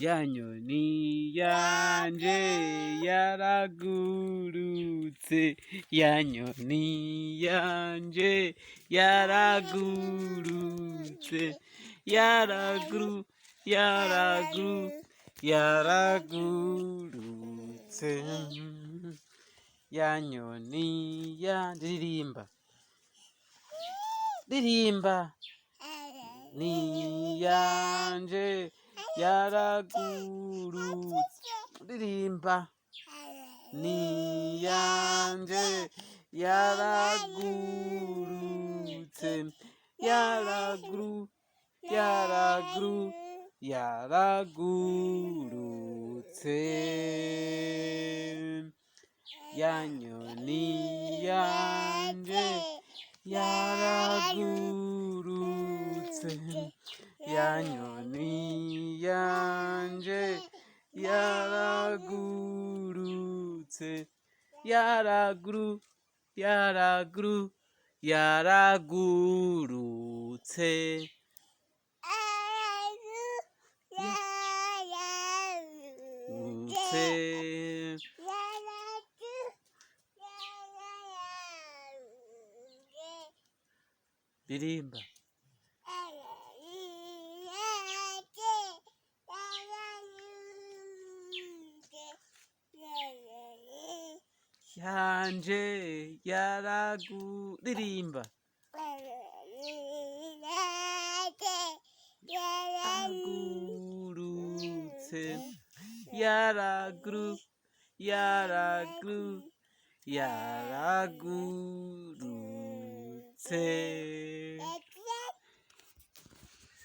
ya nyoni yanje yaragurutse, ya nyoni yanje yaragurutse, yaragurutse, ya nyoni yanje. Ririmba ni yanje yaragurutse, ririmba ni yanje yaragurutse, yaragurutse, ya nyoni yanje yaragurutse, ya nyoni yanje yaragurutse, yaragurutse. Ririmba yanje ririmba yaragurutse, yaragurutse.